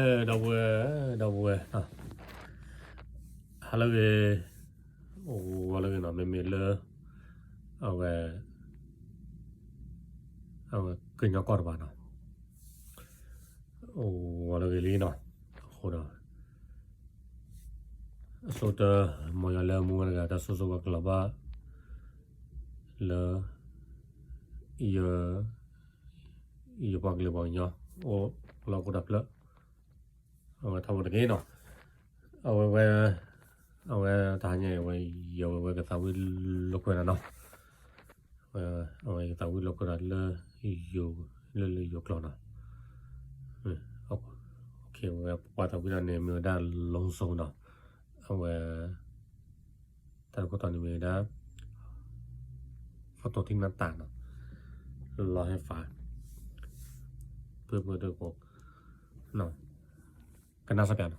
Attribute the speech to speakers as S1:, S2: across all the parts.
S1: Đâu à hello về hello về nó mình lơ về kinh nó còn bạn nào hello về lý nó hồi đó số tờ mọi người lơ mua cái ta số số các là ba lơ giờ giờ bạc lừa bao nhiêu là có đập lợ thằng một cái nó về ta nhảy về giờ về cái tàu lúc này nó cái tàu lúc này là giờ giờ còn nó ok về qua tàu cái này mình đã long sông nó về ta có tàu này mình đã phát tổ tin nền tảng nó lo hay phải vừa được một nó cái nào sao ok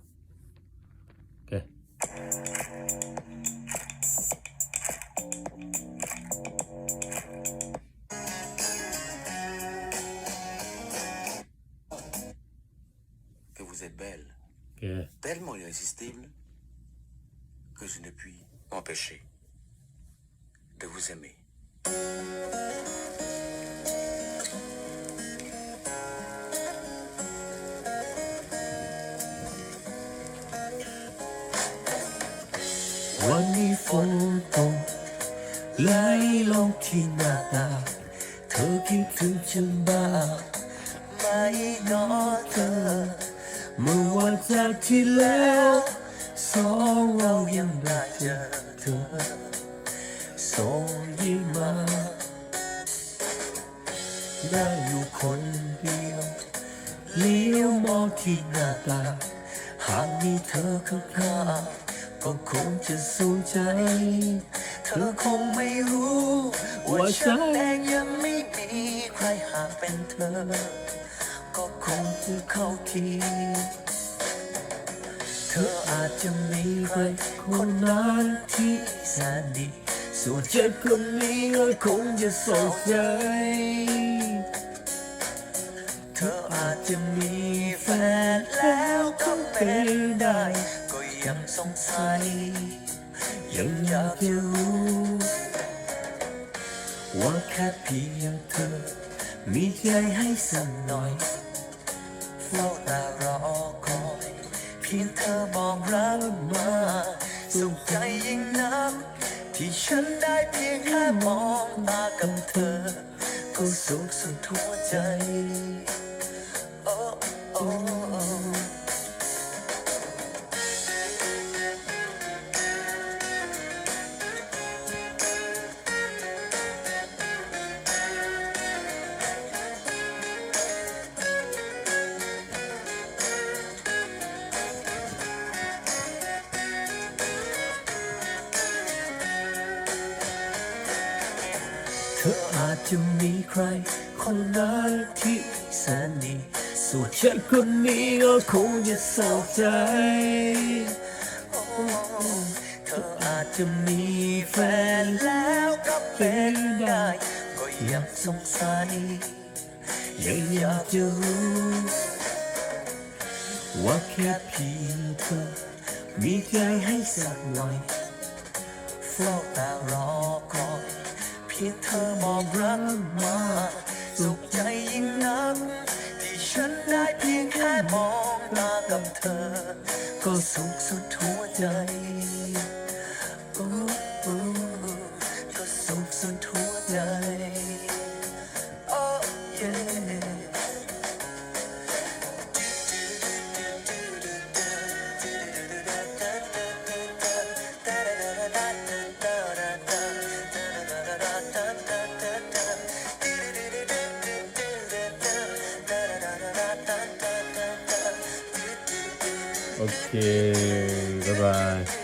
S2: Que vous êtes belle,
S1: ok
S2: tellement irrésistible que je ne puis m'empêcher de vous aimer.
S3: วันนี้ฝนตกไหลลงที่หน้าต่างเธอคิดถึงฉันบ้างไหมน้อเธอเมื่อวันจากที่แล้วสองเรายังได้เจอเธอส่งยิ้มมาได้อยู่คนเดียวเลี้ยวมองที่หน้าต่างหากมีเธอข้างๆก็คงจะสูญใจเธอคงไม่รู้ว่าฉันเองยังไม่มีใครหากเป็นเธอก็คงจะเข้าทีเธออาจจะมีใครคนนั้นที่แสนดีส่วนฉันคนนี้ก็คงจะโศกใจเธออาจจะมีแฟนแล้วก็เป็นได้ก็ยังสงสัยยังอยากจะรู้ว่าแค่เพียงเธอมีใจให้สักหน่อยเฝ้าแต่รอคอยเพียงเธอบอกรักมาสุขใจยิ่งนักที่ฉันได้เพียงแค่มองตากับเธอก็สุขสุดหัวใจเธออาจจะมีใครคนนั้นที่แสนดีส่วนฉันคนนี้ก็คงจะเศร้าใจเธออาจจะมีแฟนแล้วก็เป็นได้ก็ยังสงสัยยังอยากจะรู้ว่าแค่เพียงเธอมีใจให้สักหน่อยเฝ้าแต่รอคอยเพียงเธอบอกรักมาสุขใจยิ่งนักที่ฉันได้เพียงแค่มองตากับเธอก็สุขสุดหัวใจก็สุขสุดหัวใจ
S1: ok bye bye